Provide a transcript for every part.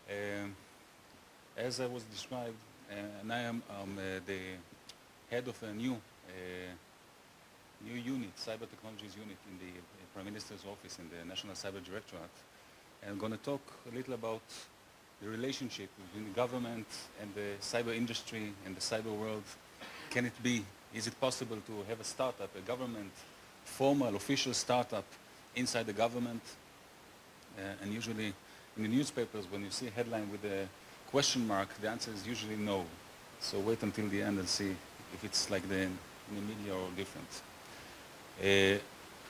Um, as I was described, and I am the head of a new unit, Cyber Technologies unit in the Prime Minister's office in the National Cyber Directorate. And I'm going to talk a little about the relationship between the government and the cyber industry and the cyber world. Can it be, is it possible to have a startup, a government, formal, official startup inside the government? And usually in the newspapers, when you see a headline with a question mark, the answer is usually no. So wait until the end and see if it's like in the media or different. A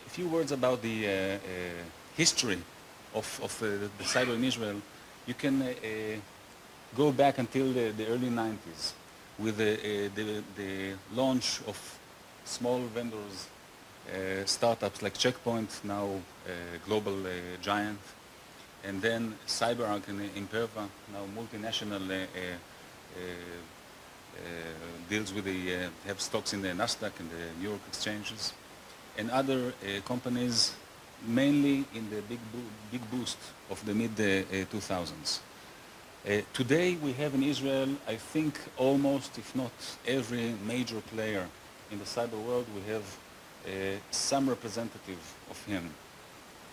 few words about the history of the cyber in Israel. You can go back until the early 90s with the launch of small vendors, startups like Checkpoint, now global giant, and then CyberArk and Imperva, now multinational, deals with have stocks in the Nasdaq and the New York exchanges, and other companies, mainly in the big boost of the mid-2000s. Today we have in Israel, I think almost, if not every major player in the cyber world, we have some representative of him,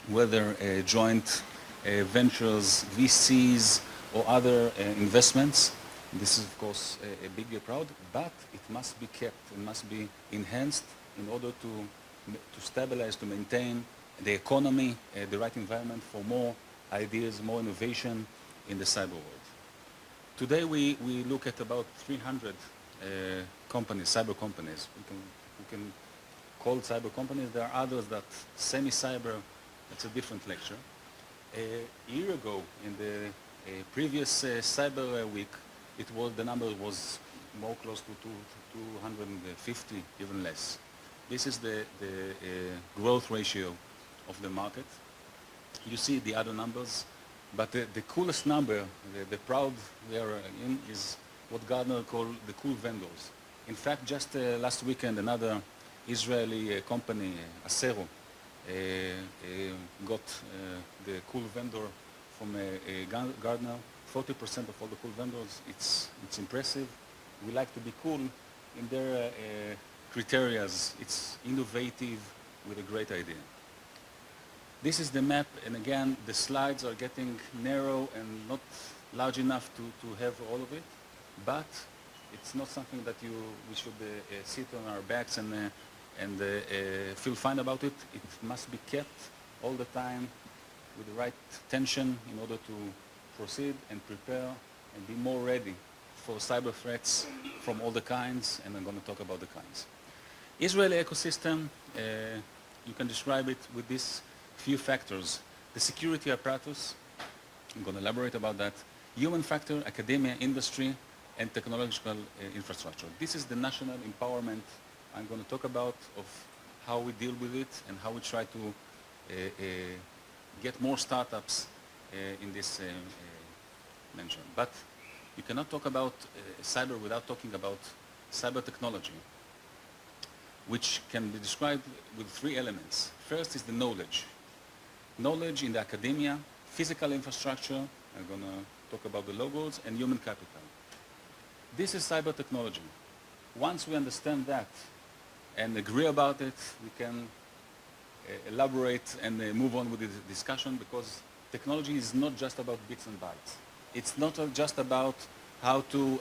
whether joint ventures, VCs, or other investments. This is, of course, a big crowd, but it must be kept and must be enhanced in order to stabilize, to maintain the economy, the right environment for more ideas, more innovation in the cyber world. Today we look at about 300 companies, cyber companies. We can call cyber companies. There are others that semi-cyber, that's a different lecture. A year ago, in the previous cyber week, the number was more close to 250, even less. This is the growth ratio of the market. You see the other numbers, but the coolest number, the proud we are in, is what Gartner called the cool vendors. In fact, just last weekend, another Israeli company, Acero, got the cool vendor from Gartner. 40% of all the cool vendors. It's impressive. We like to be cool in their criteria. It's innovative with a great idea. This is the map, and again, the slides are getting narrow and not large enough to have all of it, but it's not something that we should sit on our backs and feel fine about it. It must be kept all the time with the right tension in order to proceed and prepare and be more ready for cyber threats from all the kinds, and I'm going to talk about the kinds. Israeli ecosystem, you can describe it with these few factors. The security apparatus, I'm going to elaborate about that. Human factor, academia, industry, and technological infrastructure. This is the national empowerment I'm going to talk about, of how we deal with it and how we try to get more startups in this mention. But you cannot talk about cyber without talking about cyber technology, which can be described with three elements. First is the knowledge. Knowledge in the academia, physical infrastructure, I'm going to talk about the logos, and human capital. This is cyber technology. Once we understand that and agree about it, we can elaborate and move on with the discussion, because technology is not just about bits and bytes. It's not just about how to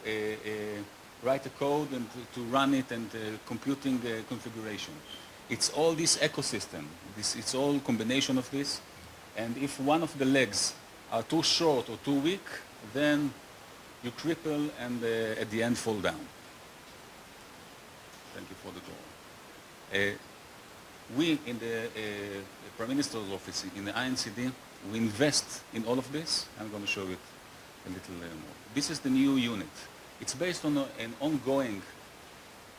write a code and to run it and computing configuration. It's all this ecosystem. It's all combination of this. And if one of the legs are too short or too weak, then you cripple and at the end fall down. Thank you for the call. We in the Prime Minister's office, in the INCD, we invest in all of this. I'm going to show it a little more. This is the new unit. It's based on an ongoing,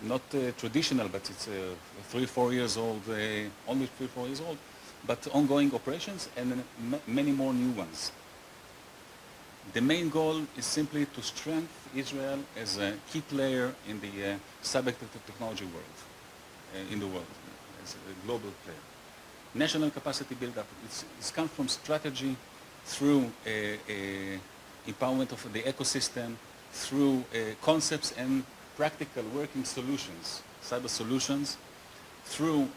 not traditional, but it's 3-4 years old, only 3-4 years old, but ongoing operations and many more new ones. The main goal is simply to strengthen Israel as a key player in the cyber technology world, in the world, as a global player. National capacity build-up, it's come from strategy through empowerment of the ecosystem through concepts and practical working solutions, cyber solutions, through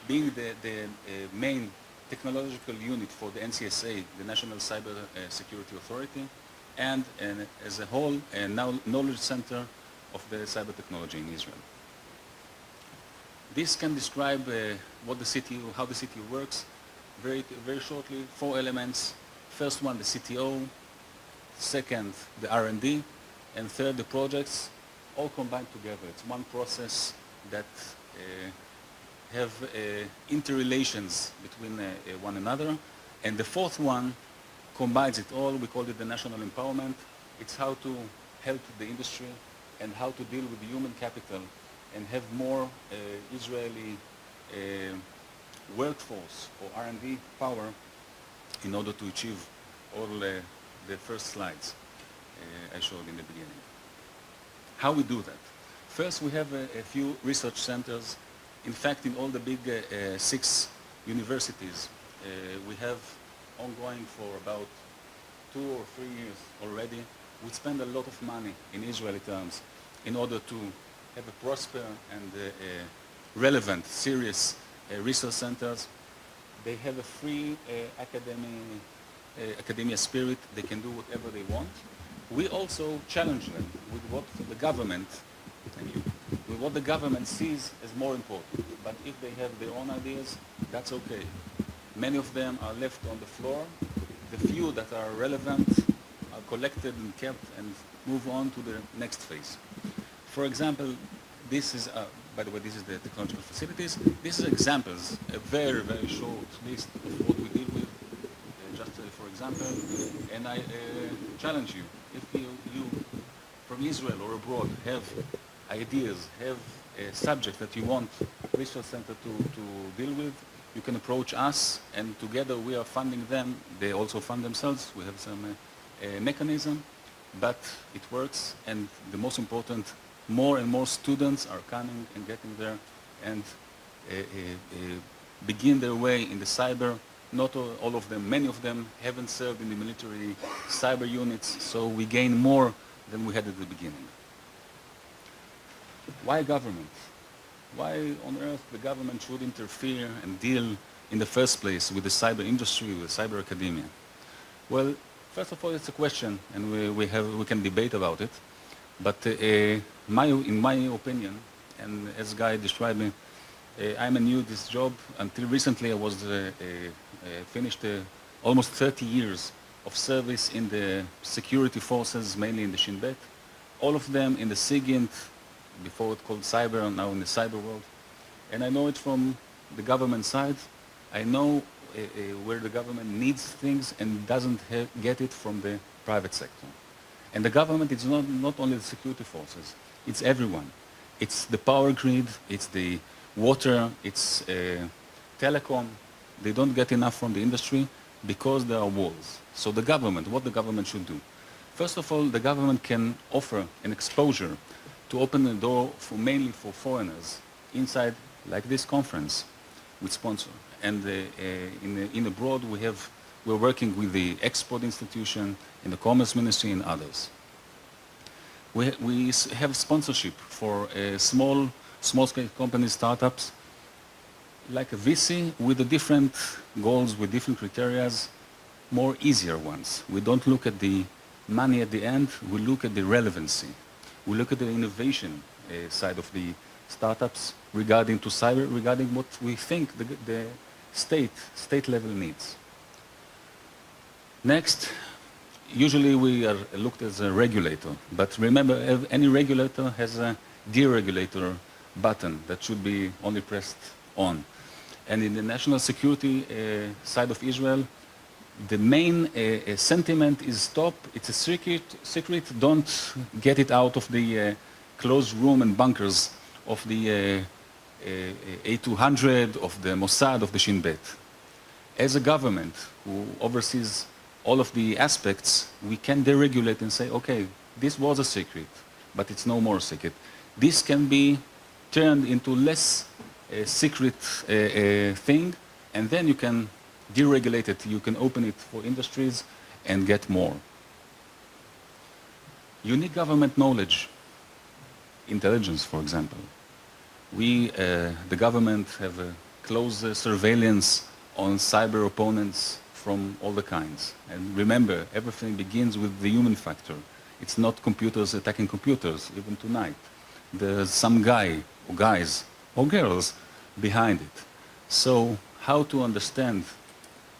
being the main technological unit for the NCSA, the National Cyber Security Authority, and as a whole, a knowledge center of the cyber technology in Israel. This can describe what the city, how the city works. Very shortly, 4 elements. First one, the CTO. Second, the R&D. And third, the projects, all combined together. It's one process that have interrelations between one another. And the fourth one combines it all. We call it the national empowerment. It's how to help the industry and how to deal with the human capital and have more Israeli workforce or R&D power in order to achieve all the first slides I showed in the beginning. How we do that? First, we have a few research centers. In fact, in all the big 6 universities, we have ongoing for about 2 or 3 years already. We spend a lot of money in Israeli terms in order to have a prosper and relevant, serious research centers. They have a free academia spirit. They can do whatever they want. We also challenge them with what the government, with what the government sees as more important. But if they have their own ideas, that's okay. Many of them are left on the floor. The few that are relevant are collected and kept and move on to the next phase. For example, this is, by the way, this is the technological facilities. These are examples, a very, very short list of what we deal with, just for example. And I challenge you, if you from Israel or abroad have ideas, have a subject that you want research center to deal with, you can approach us, and together we are funding them. They also fund themselves. We have some mechanism, but it works. And the most important, more and more students are coming and getting there and begin their way in the cyber. Not all of them, many of them haven't served in the military cyber units, so we gain more than we had at the beginning. Why government? Why on earth the government should interfere and deal in the first place with the cyber industry, with cyber academia? Well, first of all, it's a question, and we can debate about it. But in my opinion, and as Guy described me, I'm new to this job. Until recently, I was finished almost 30 years of service in the security forces, mainly in the Shin Bet. All of them in the SIGINT, before it called cyber, and now in the cyber world. And I know it from the government side. I know where the government needs things and doesn't get it from the private sector. And the government is not only the security forces, it's everyone. It's the power grid, it's the water, it's telecom. They don't get enough from the industry because there are walls. So the government, what the government should do? First of all, the government can offer an exposure to open the door mainly for foreigners inside, like this conference, with sponsor. And in abroad, we're working with the Export Institution, in the Commerce Ministry, and others. We have sponsorship for small-scale companies, startups, like a VC with the different goals, with different criteria, more easier ones. We don't look at the money at the end, we look at the relevancy. We look at the innovation side of the startups regarding to cyber, regarding what we think the state level needs. Next, usually we are looked as a regulator, but remember, any regulator has a deregulator button that should be only pressed on. And in the national security side of Israel, the main sentiment is stop, it's a secret, don't get it out of the closed room and bunkers of the A200, of the Mossad, of the Shin Bet. As a government who oversees all of the aspects, we can deregulate and say, okay, this was a secret, but it's no more a secret. This can be turned into less secret thing, and then you can deregulate it, you can open it for industries and get more. Unique government knowledge, intelligence, for example. We, the government, have a close surveillance on cyber opponents from all the kinds. And remember, everything begins with the human factor. It's not computers attacking computers, even tonight. There's some guy, or guys, or girls behind it. So how to understand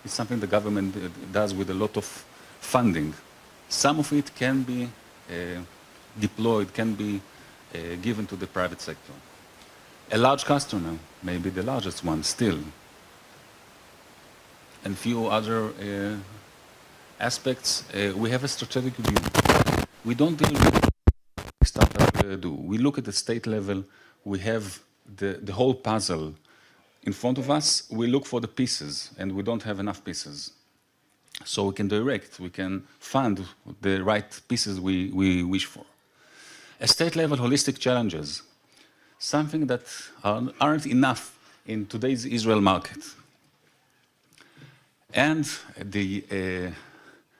is something the government does with a lot of funding. Some of it can be deployed, can be given to the private sector. A large customer, maybe the largest one still, and few other aspects. We have a strategic view. We don't deal with startup do. We look at the state level. We have the whole puzzle in front of us. We look for the pieces, and we don't have enough pieces. So we can direct, we can fund the right pieces we wish for. A state level holistic challenges, something that aren't enough in today's Israel market. And the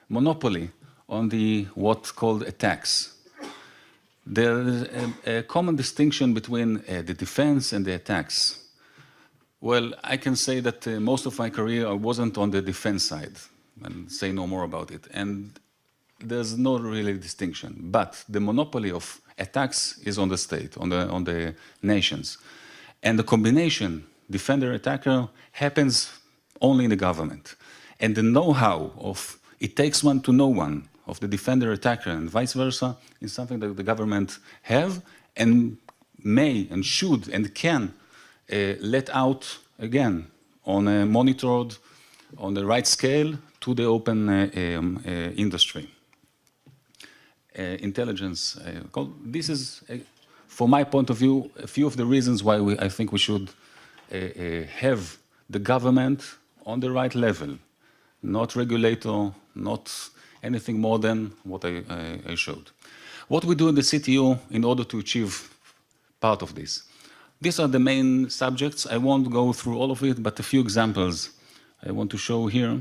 monopoly on the what's called attacks. There is a common distinction between the defense and the attacks. Well, I can say that most of my career I wasn't on the defense side, and say no more about it. And there's no really distinction. But the monopoly of attacks is on the state, on the nations. And the combination, defender-attacker, happens only in the government. And the know-how of it takes one to know one, of the defender-attacker and vice versa, is something that the government have and may and should and can let out, again, on a monitored, on the right scale, to the open industry. Intelligence. This is, from my point of view, a few of the reasons why I think we should have the government on the right level, not regulator, not anything more than what I showed. What we do in the CTO in order to achieve part of this. These are the main subjects. I won't go through all of it, but a few examples I want to show here.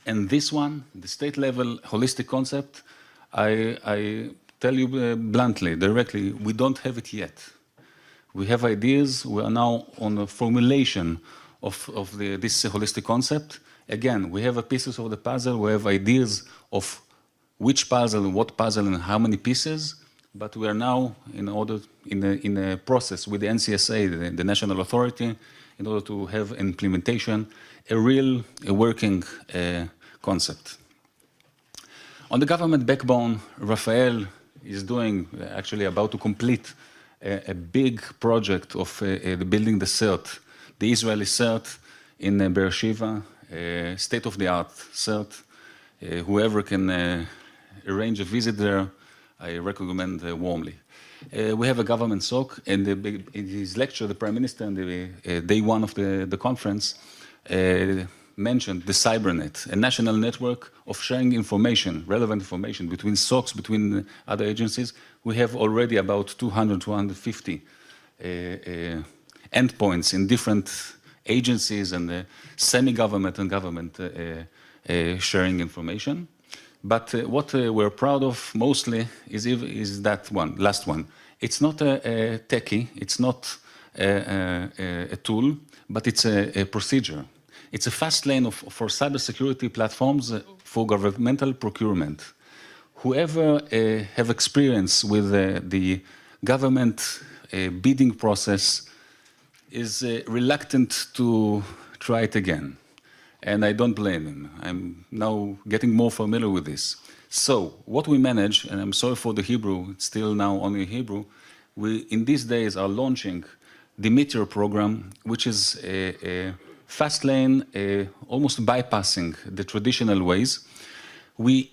And this one, the state level holistic concept, I tell you bluntly, directly, we don't have it yet. We have ideas. We are now on a formulation of this holistic concept. Again, we have pieces of the puzzle. We have ideas of which puzzle, what puzzle, and how many pieces. But we are now in a process with the NCSA, the national authority, in order to have implementation, a working concept. On the government backbone, Rafael is actually about to complete a big project of building the CERT, the Israeli CERT in Beersheba, state-of-the-art CERT. Whoever can arrange a visit there, I recommend warmly. We have a government SOC, and in his lecture, the Prime Minister, on the day one of the conference, mentioned the CyberNet, a national network of sharing information, relevant information between SOCs, between other agencies. We have already about 200, 250 endpoints in different agencies and semi-government and government sharing information. But what we're proud of mostly is that one, last one. It's not a techie, it's not a tool, but it's a procedure. It's a fast lane for cybersecurity platforms for governmental procurement. Whoever have experience with the government bidding process is reluctant to try it again. And I don't blame him. I'm now getting more familiar with this. So what we manage, and I'm sorry for the Hebrew, it's still now only Hebrew, we in these days are launching the Meteor program, which is a fast lane, almost bypassing the traditional ways. We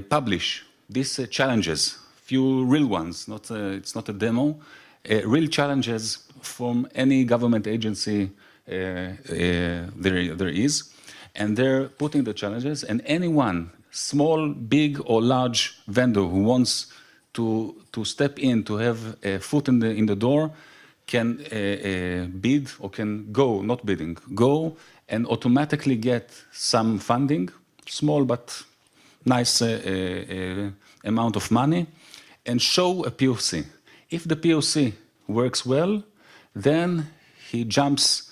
publish these challenges, few real ones, it's not a demo, real challenges from any government agency there is. And they're putting the challenges, and anyone, small, big, or large vendor who wants to step in, to have a foot in the door, can bid or can go, not bidding, go and automatically get some funding, small but nice amount of money and show a POC. If the POC works well, then he jumps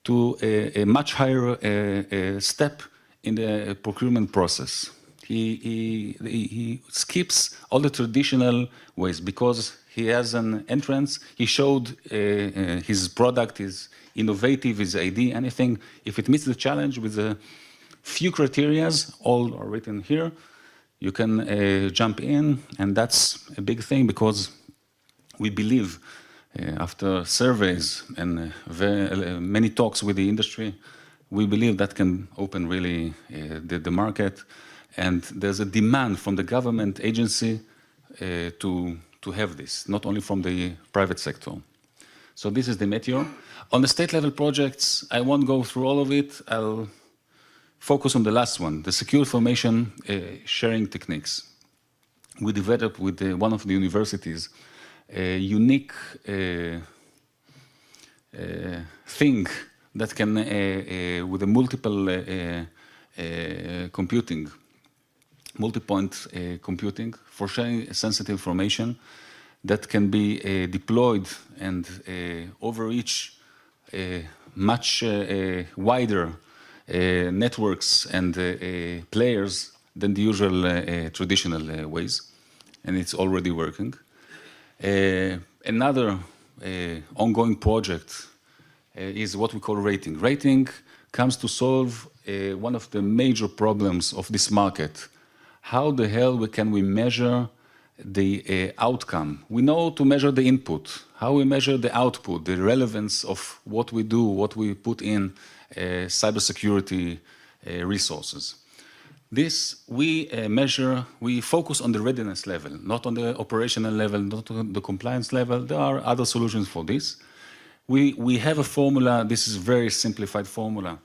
to a much higher step in the procurement process. He skips all the traditional ways because he has an entrance. He showed his product is innovative, his idea, anything. If it meets the challenge with a few criterias, all are written here, you can jump in, and that's a big thing because we believe, after surveys and many talks with the industry, we believe that can open really the market, and there's a demand from the government agency to have this, not only from the private sector. So this is the Meteor. On the state level projects, I won't go through all of it. I'll focus on the last one, the secure information sharing techniques. We developed with one of the universities a unique thing that can, with a multiple computing, multi-point computing for sharing sensitive information that can be deployed and overreach much wider networks and players than the usual traditional ways, and it's already working. Another ongoing project is what we call rating. Rating comes to solve one of the major problems of this market. How the hell can we measure the outcome? We know to measure the input. How we measure the output, the relevance of what we do, what we put in cybersecurity resources. This we measure, we focus on the readiness level, not on the operational level, not on the compliance level. There are other solutions for this. We have a formula, this is a very simplified formula,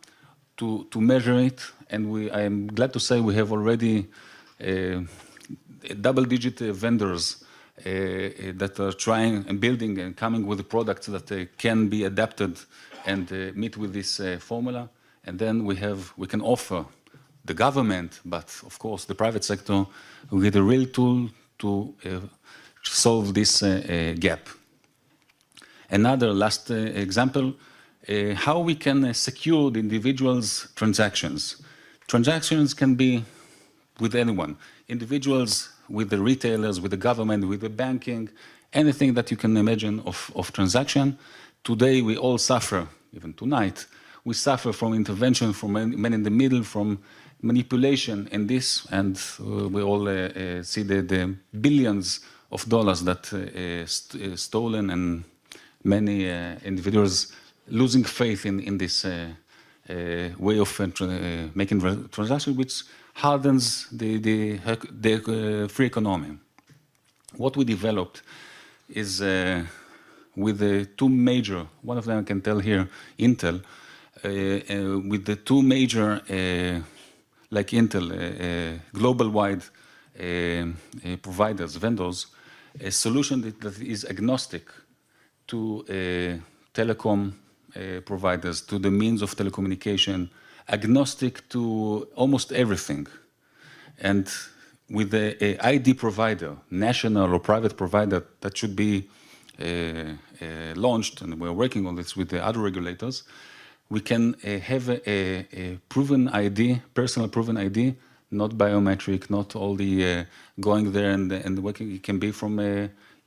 to measure it, and I am glad to say we have already double-digit vendors that are trying and building and coming with the products that can be adapted and meet with this formula. And then we can offer the government, but of course the private sector, with a real tool to solve this gap. Another last example, how we can secure the individual's transactions. Transactions can be with anyone, individuals with the retailers, with the government, with the banking, anything that you can imagine of transaction. Today we all suffer, even tonight, we suffer from intervention, from men in the middle, from manipulation in this, and we all see the billions of dollars that stolen, and many individuals losing faith in this way of making transactions, which hardens the free economy. What we developed is with the two major, one of them I can tell here, Intel, with the two major, like Intel, global-wide providers, vendors, a solution that is agnostic to telecom providers, to the means of telecommunication, agnostic to almost everything. And with the ID provider, national or private provider, that should be launched, and we're working on this with the other regulators, we can have a proven ID, personal proven ID, not biometric, not all the going there and working. It can be from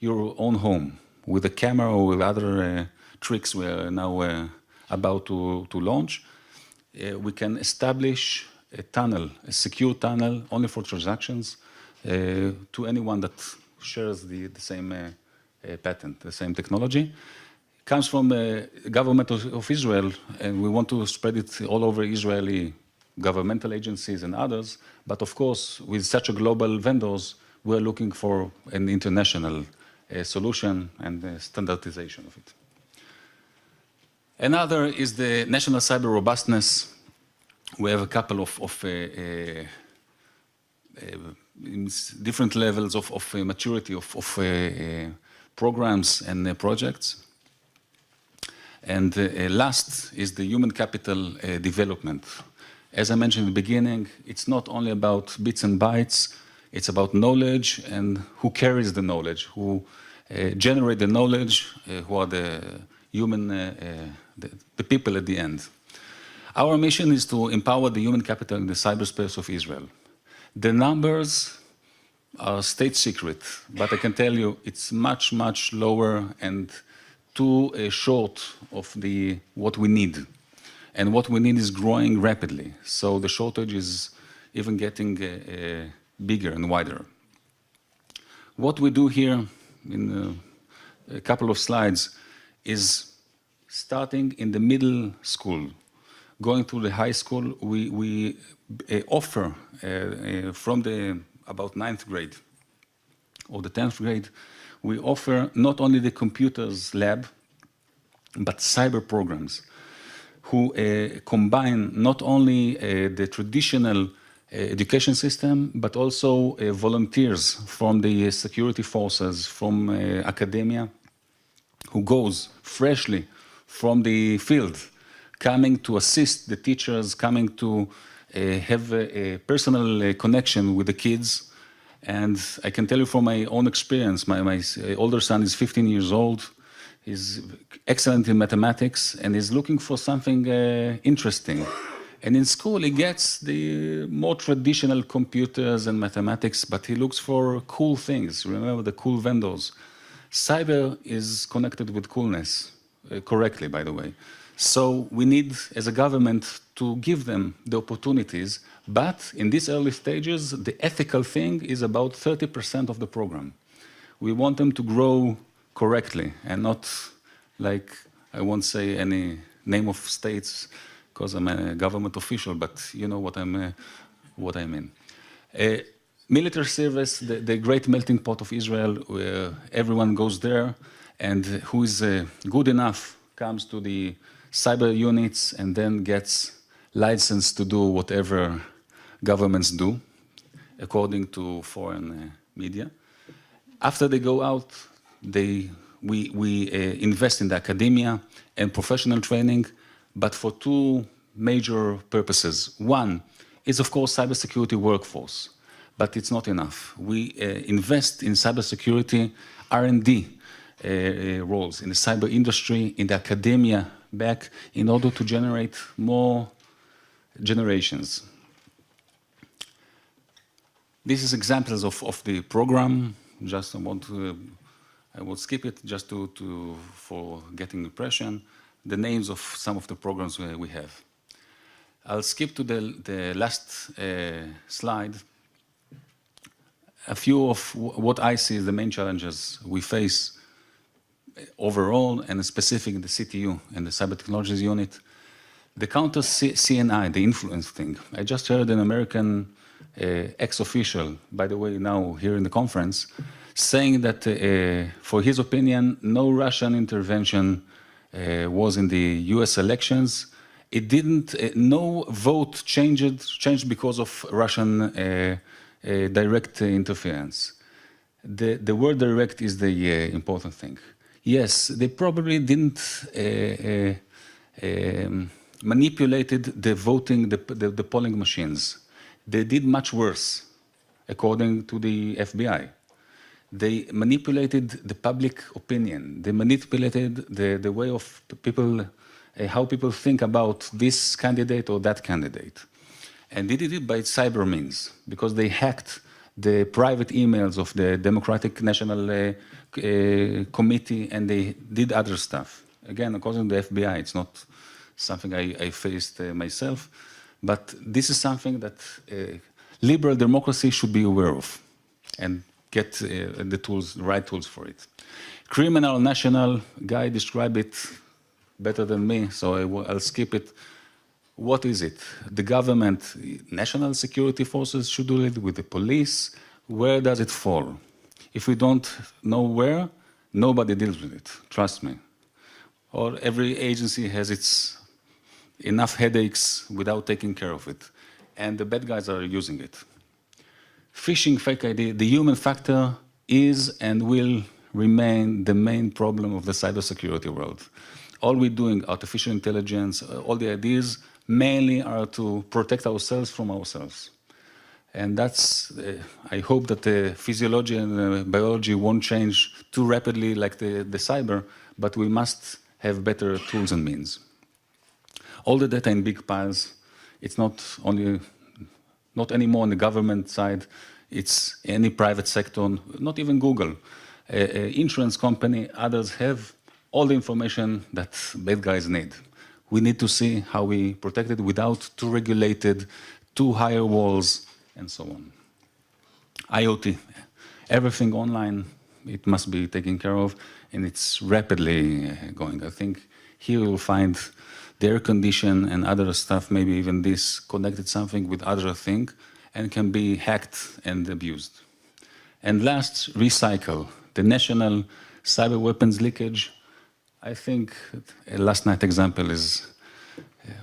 your own home with a camera or with other tricks we are now about to launch. We can establish a tunnel, a secure tunnel, only for transactions to anyone that shares the same patent, the same technology. It comes from the government of Israel, and we want to spread it all over Israeli governmental agencies and others. But of course, with such a global vendors, we're looking for an international solution and standardization of it. Another is the national cyber robustness. We have a couple of different levels of maturity of programs and projects. And last is the human capital development. As I mentioned in the beginning, it's not only about bits and bytes, it's about knowledge and who carries the knowledge, who generate the knowledge, who are the human, the people at the end. Our mission is to empower the human capital in the cyberspace of Israel. The numbers are state secret, but I can tell you it's much, much lower and too short of what we need. And what we need is growing rapidly. So the shortage is even getting bigger and wider. What we do here in a couple of slides is starting in the middle school, going through the high school, we offer from about 9th grade or the 10th grade, we offer not only the computers lab, but cyber programs who combine not only the traditional education system, but also volunteers from the security forces, from academia, who goes freshly from the field, coming to assist the teachers, coming to have a personal connection with the kids. And I can tell you from my own experience, my older son is 15 years old. He's excellent in mathematics and is looking for something interesting. And in school, he gets the more traditional computers and mathematics, but he looks for cool things. Remember the cool vendors. Cyber is connected with coolness, correctly, by the way. So we need, as a government, to give them the opportunities. But in these early stages, the ethical thing is about 30% of the program. We want them to grow correctly and not like, I won't say any name of states because I'm a government official, but you know what I mean. Military service, the great melting pot of Israel, where everyone goes there, and who is good enough comes to the cyber units and then gets license to do whatever governments do, according to foreign media. After they go out, we invest in the academia and professional training, but for two major purposes. One is, of course, cybersecurity workforce, but it's not enough. We invest in cybersecurity R&D roles in the cyber industry, in the academia back, in order to generate more generations. This is examples of the program. Just I will skip it just for getting impression. The names of some of the programs we have. I'll skip to the last slide. A few of what I see as the main challenges we face overall and specific in the CTU and the Cyber Technologies Unit. The counter CNI, the influence thing. I just heard an American ex-official, by the way, now here in the conference, saying that for his opinion, no Russian intervention was in the US elections. It didn't, no vote changed because of Russian direct interference. The word direct is the important thing. Yes, they probably didn't manipulated the voting, the polling machines. They did much worse, according to the FBI. They manipulated the public opinion. They manipulated the way of people, how people think about this candidate or that candidate. And they did it by cyber means, because they hacked the private emails of the Democratic National Committee, and they did other stuff. Again, according to the FBI, it's not something I faced myself, but this is something that liberal democracy should be aware of and get the tools, the right tools for it. Criminal national, Guy described it better than me, so I'll skip it. What is it? The government, national security forces should do it with the police. Where does it fall? If we don't know where, nobody deals with it, trust me. Or every agency has its enough headaches without taking care of it. And the bad guys are using it. Phishing, fake ID, the human factor is and will remain the main problem of the cybersecurity world. All we're doing, artificial intelligence, all the ideas mainly are to protect ourselves from ourselves. And that's, I hope that the physiology and biology won't change too rapidly like the cyber, but we must have better tools and means. All the data in big piles, it's not anymore on the government side, it's any private sector, not even Google. Insurance company, others have all the information that bad guys need. We need to see how we protect it without too regulated, too higher walls, and so on. IoT, everything online, it must be taken care of, and it's rapidly going. I think here you'll find the air condition and other stuff, maybe even this connected something with other thing, and can be hacked and abused. And last, recycle. The national cyber weapons leakage, I think last night example is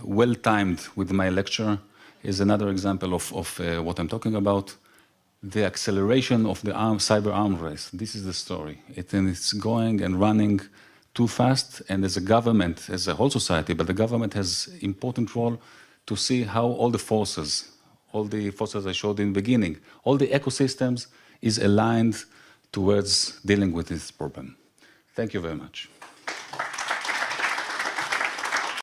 well timed with my lecture, is another example of what I'm talking about. The acceleration of the cyber arms race. This is the story. It's going and running too fast, and as a government, as a whole society, but the government has important role to see how all the forces I showed in the beginning, all the ecosystems is aligned towards dealing with this problem. Thank you very much.